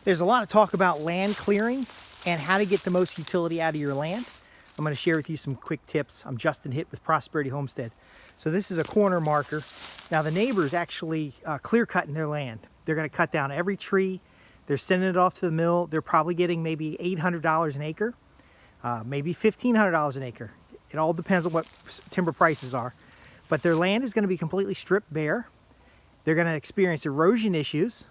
There's a lot of talk about land clearing and how to get the most utility out of your land. I'm going to share with you some quick tips. I'm Justin Hitt with Prosperity Homestead. So this is a corner marker. Now the neighbors actually clear cutting their land. They're going to cut down every tree. They're sending it off to the mill. They're probably getting maybe $800 an acre, maybe $1,500 an acre. It all depends on what timber prices are. But their land is going to be completely stripped bare. They're going to experience erosion issues.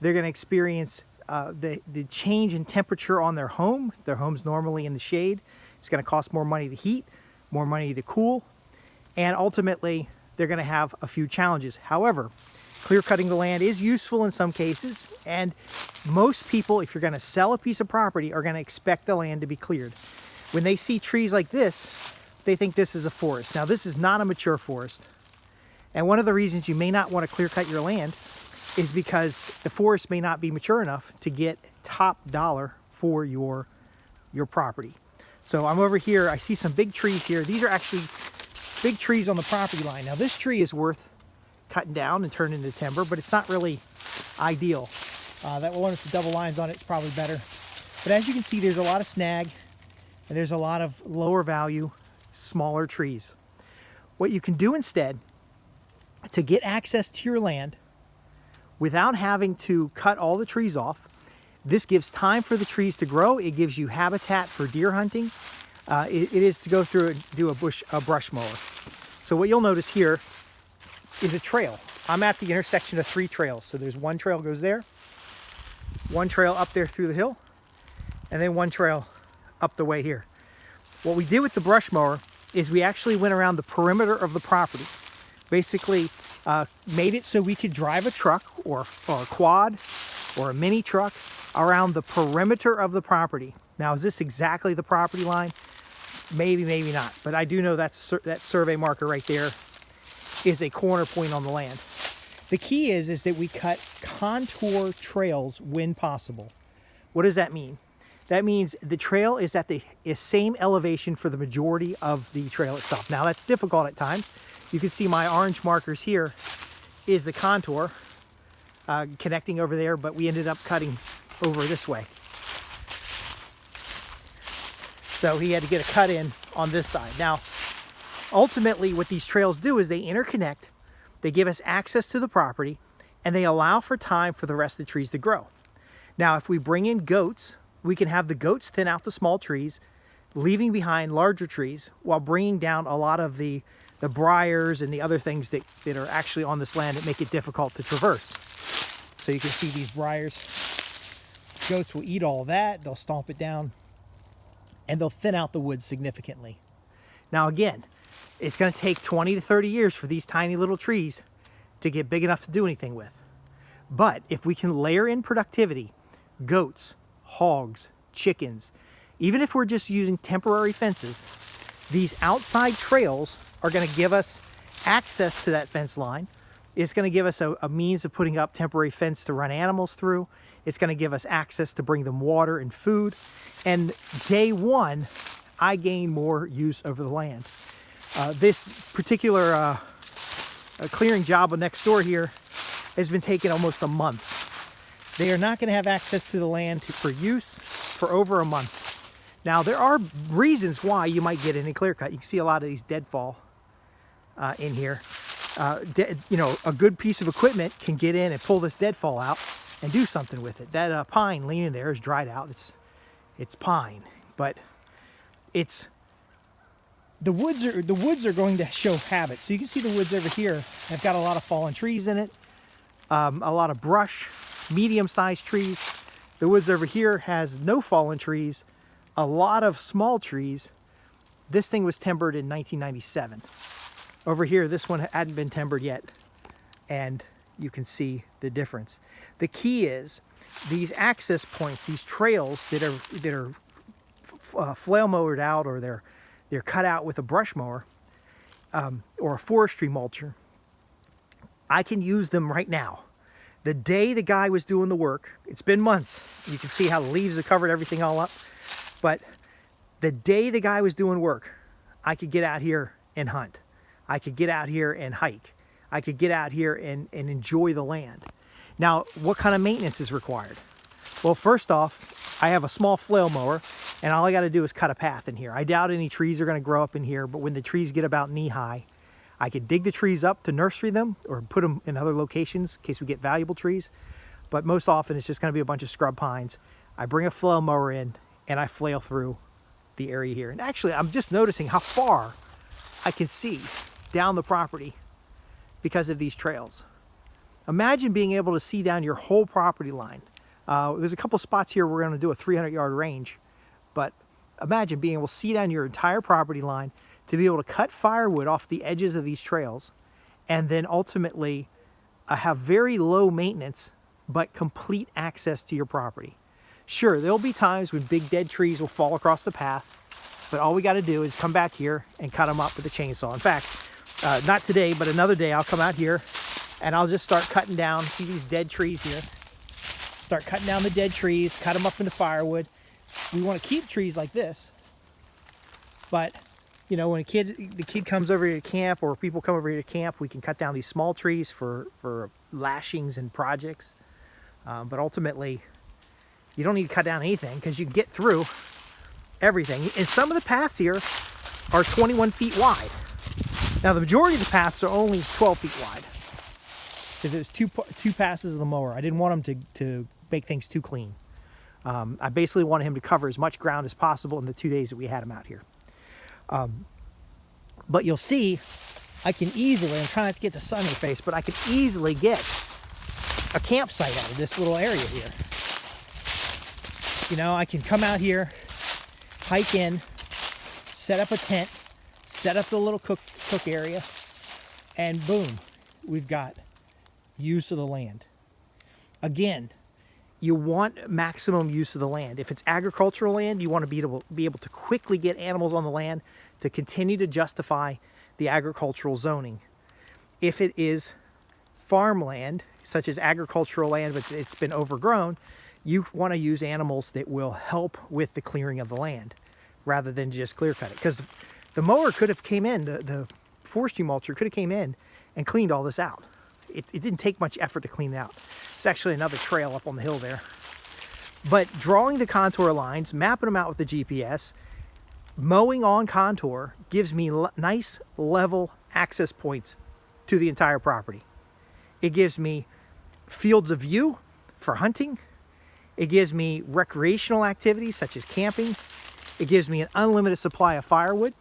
They're going to experience the change in temperature on their home. Their home's normally in the shade. It's going to cost more money to heat, more money to cool, and ultimately they're going to have a few challenges. However, clear cutting the land is useful in some cases, and most people, if you're going to sell a piece of property, are going to expect the land to be cleared. When they see trees like this, they think this is a forest. Now this is not a mature forest, and one of the reasons you may not want to clear cut your land is because the forest may not be mature enough to get top dollar for your property. So I'm over here, I see some big trees here. These are actually big trees on the property line. Now this tree is worth cutting down and turning into timber, but it's not really ideal. That one with the double lines on it is probably better. But as you can see, there's a lot of snag and there's a lot of lower value, smaller trees. What you can do instead to get access to your land without having to cut all the trees off, this gives time for the trees to grow. It gives you habitat for deer hunting. It is to go through and do a brush mower. So what you'll notice here is a trail. I'm at the intersection of 3 trails. So there's one trail goes there, one trail up there through the hill, and then one trail up the way here. What we did with the brush mower is we actually went around the perimeter of the property. Basically made it so we could drive a truck or a quad or a mini truck around the perimeter of the property. Now, is this exactly the property line? Maybe, maybe not. But I do know that survey marker right there is a corner point on the land. The key is that we cut contour trails when possible. What does that mean? That means the trail is at the same elevation for the majority of the trail itself. Now, that's difficult at times. You can see my orange markers here is the contour connecting over there, but we ended up cutting over this way. So he had to get a cut in on this side. Now, ultimately what these trails do is they interconnect, they give us access to the property, and they allow for time for the rest of the trees to grow. Now, if we bring in goats, we can have the goats thin out the small trees, leaving behind larger trees while bringing down a lot of the briars and the other things that are actually on this land that make it difficult to traverse. So you can see these briars. Goats will eat all of that, they'll stomp it down, and they'll thin out the woods significantly. Now again, it's going to take 20 to 30 years for these tiny little trees to get big enough to do anything with. But if we can layer in productivity, goats, hogs, chickens, even if we're just using temporary fences, these outside trails are going to give us access to that fence line. It's going to give us a means of putting up temporary fence to run animals through. It's going to give us access to bring them water and food. And day one, I gain more use over the land. This particular clearing job next door here has been taking almost a month. They are not going to have access to the land for use for over a month. Now, there are reasons why you might get any clear cut. You can see a lot of these deadfall in here. You know, a good piece of equipment can get in and pull this deadfall out and do something with it. That pine leaning there is dried out. It's pine, but it's the woods are going to show habit. So you can see the woods over here have got a lot of fallen trees in it, a lot of brush, medium-sized trees. The woods over here has no fallen trees, a lot of small trees. This thing was timbered in 1997. Over here, this one hadn't been timbered yet, and you can see the difference. The key is these access points, these trails that are flail mowed out, or they're cut out with a brush mower or a forestry mulcher. I can use them right now. The day the guy was doing the work, it's been months. You can see how the leaves have covered everything all up. But the day the guy was doing work, I could get out here and hunt. I could get out here and hike. I could get out here and enjoy the land. Now, what kind of maintenance is required? Well, first off, I have a small flail mower, and all I got to do is cut a path in here. I doubt any trees are going to grow up in here, but when the trees get about knee high, I could dig the trees up to nursery them or put them in other locations in case we get valuable trees. But most often it's just going to be a bunch of scrub pines. I bring a flail mower in and I flail through the area here. And actually, I'm just noticing how far I can see down the property because of these trails. Imagine being able to see down your whole property line. There's a couple spots here we're going to do a 300-yard range, but imagine being able to see down your entire property line, to be able to cut firewood off the edges of these trails, and then ultimately have very low maintenance but complete access to your property. Sure, there'll be times when big dead trees will fall across the path, but all we got to do is come back here and cut them up with a chainsaw. In fact, not today, but another day I'll come out here and I'll just start cutting down. See these dead trees here? Start cutting down the dead trees, cut them up into firewood. We want to keep trees like this, but you know, when the kid comes over here to camp, or people come over here to camp, we can cut down these small trees for lashings and projects. But ultimately, you don't need to cut down anything because you can get through everything. And some of the paths here are 21 feet wide. Now, the majority of the paths are only 12 feet wide because it was two passes of the mower. I didn't want them to make things too clean. I basically wanted him to cover as much ground as possible in the 2 days that we had him out here. But you'll see, I can easily, I'm trying not to get the sun in the face, but I can easily get a campsite out of this little area here. You know, I can come out here, hike in, set up a tent, set up the little cook area, and boom, we've got use of the land. Again, you want maximum use of the land. If it's agricultural land, you want to be able to quickly get animals on the land to continue to justify the agricultural zoning. If it is farmland, such as agricultural land, but it's been overgrown, you want to use animals that will help with the clearing of the land rather than just clear cut it. Because the mower could have came in, the forestry mulcher could have came in and cleaned all this out. It didn't take much effort to clean it out. It's actually another trail up on the hill there. But drawing the contour lines, mapping them out with the GPS, mowing on contour gives me nice level access points to the entire property. It gives me fields of view for hunting. It gives me recreational activities such as camping. It gives me an unlimited supply of firewood.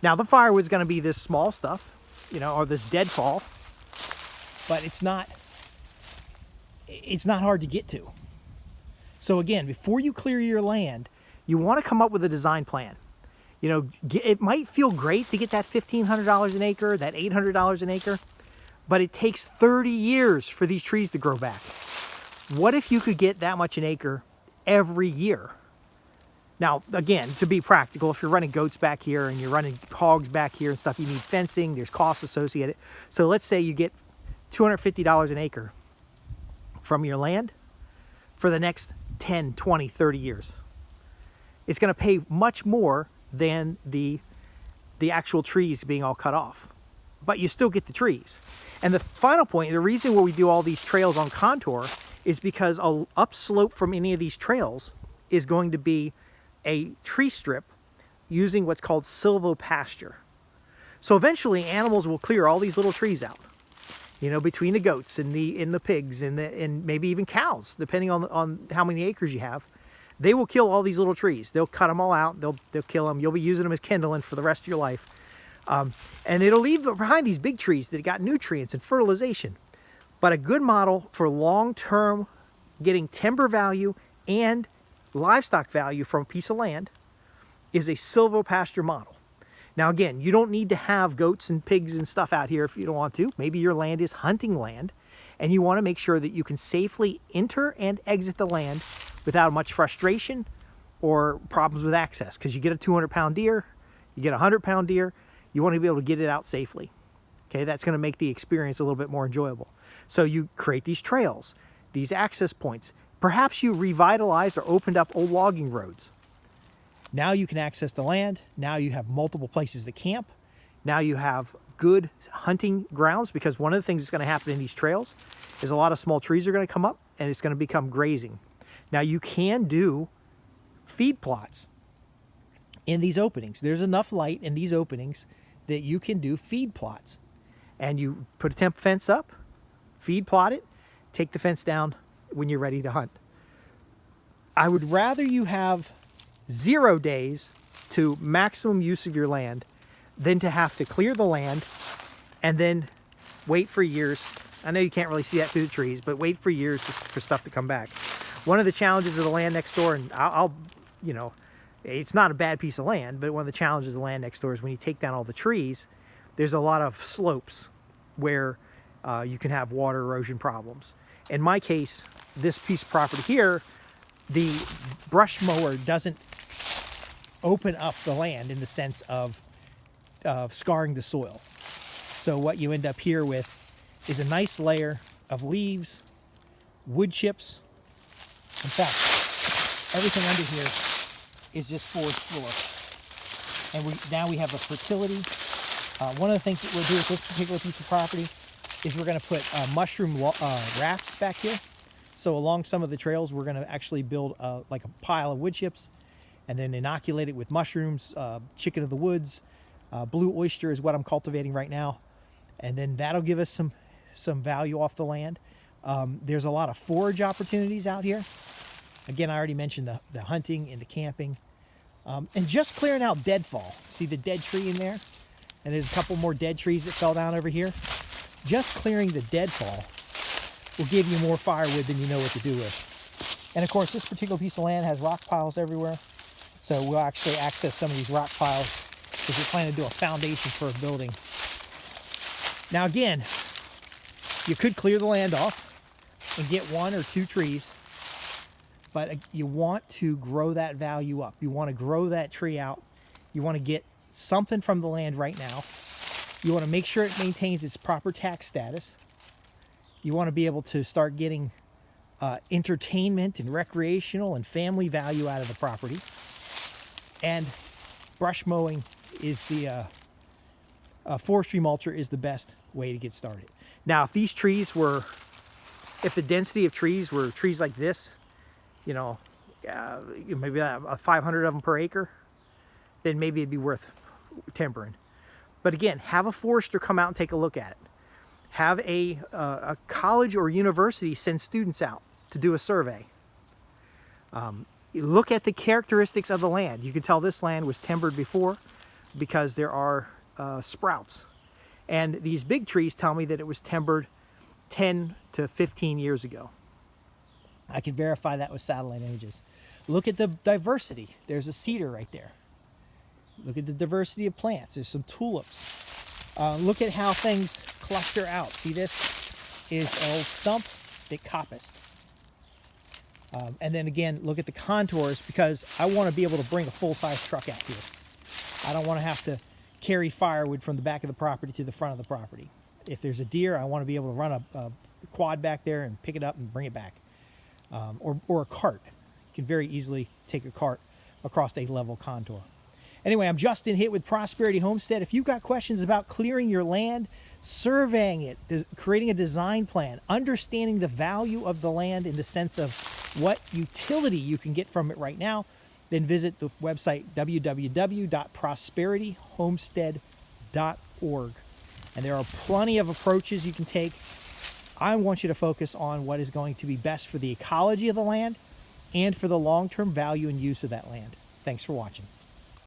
Now the firewood's going to be this small stuff, you know, or this deadfall, but it's not hard to get to. So again, before you clear your land, you want to come up with a design plan. You know, it might feel great to get that $1,500 an acre, that $800 an acre, but it takes 30 years for these trees to grow back. What if you could get that much an acre every year? Now, again, to be practical, if you're running goats back here and you're running hogs back here and stuff, you need fencing, there's costs associated. So let's say you get $250 an acre from your land for the next 10, 20, 30 years. It's going to pay much more than the actual trees being all cut off. But you still get the trees. And the final point, the reason why we do all these trails on contour is because a upslope from any of these trails is going to be a tree strip using what's called silvopasture. So eventually animals will clear all these little trees out, you know, between the goats and the pigs and maybe even cows, depending on how many acres you have. They will kill all these little trees. They'll cut them all out. They'll kill them. You'll be using them as kindling for the rest of your life. And it'll leave behind these big trees that got nutrients and fertilization. But a good model for long-term getting timber value and livestock value from a piece of land is a silvopasture model. Now again, you don't need to have goats and pigs and stuff out here if you don't want to. Maybe your land is hunting land and you want to make sure that you can safely enter and exit the land without much frustration or problems with access. Because you get a 200-pound deer, you get a 100-pound deer, you want to be able to get it out safely. Okay, that's going to make the experience a little bit more enjoyable. So you create these trails, these access points. Perhaps you revitalized or opened up old logging roads. Now you can access the land. Now you have multiple places to camp. Now you have good hunting grounds, because one of the things that's going to happen in these trails is a lot of small trees are going to come up and it's going to become grazing. Now you can do feed plots in these openings. There's enough light in these openings that you can do feed plots. And you put a temp fence up, feed plot it, take the fence down when you're ready to hunt. I would rather you have 0 days to maximum use of your land than to have to clear the land and then wait for years. I know you can't really see that through the trees, but wait for years for stuff to come back. One of the challenges of the land next door, and I'll you know, it's not a bad piece of land, but one of the challenges of the land next door is when you take down all the trees, there's a lot of slopes where you can have water erosion problems. In my case, this piece of property here, the brush mower doesn't open up the land in the sense of scarring the soil. So what you end up here with is a nice layer of leaves, wood chips. In fact, everything under here is just forest floor. And now we have a Fertility. One of the things that we'll do with this particular piece of property is we're going to put mushroom rafts back here. So along some of the trails, we're going to actually build like a pile of wood chips and then inoculate it with mushrooms, chicken of the woods, blue oyster is what I'm cultivating right now. And then that'll give us some value off the land. There's a lot of forage opportunities out here. Again, I already mentioned the hunting and the camping. And just clearing out deadfall. See the dead tree in there? And there's a couple more dead trees that fell down over here. Just clearing the deadfall will give you more firewood than you know what to do with. And of course, this particular piece of land has rock piles everywhere. So we'll actually access some of these rock piles because we're planning to do a foundation for a building. Now again, you could clear the land off and get 1 or 2 trees, but you want to grow that value up. You want to grow that tree out. You want to get something from the land right now. You want to make sure it maintains its proper tax status. You want to be able to start getting entertainment and recreational and family value out of the property. And brush mowing is the forestry mulcher is the best way to get started. Now, if these trees were, if the density of trees were trees like this, you know, maybe 500 of them per acre, then maybe it'd be worth timbering. But again, have a forester come out and take a look at it. Have a college or university send students out to do a survey. Look at the characteristics of the land. You can tell this land was timbered before because there are sprouts. And these big trees tell me that it was timbered 10 to 15 years ago. I can verify that with satellite images. Look at the diversity. There's a cedar right there. Look at the diversity of plants. There's some tulips. Look at how things cluster out. See, this is an old stump that coppiced. And then again, look at the contours because I want to be able to bring a full-size truck out here. I don't want to have to carry firewood from the back of the property to the front of the property. If there's a deer, I want to be able to run a quad back there and pick it up and bring it back. Or a cart. You can very easily take a cart across a level contour. Anyway, I'm Justin Hitt with Prosperity Homestead. If you've got questions about clearing your land, surveying it, creating a design plan, understanding the value of the land in the sense of what utility you can get from it right now, then visit the website www.prosperityhomestead.org. And there are plenty of approaches you can take. I want you to focus on what is going to be best for the ecology of the land and for the long-term value and use of that land. Thanks for watching.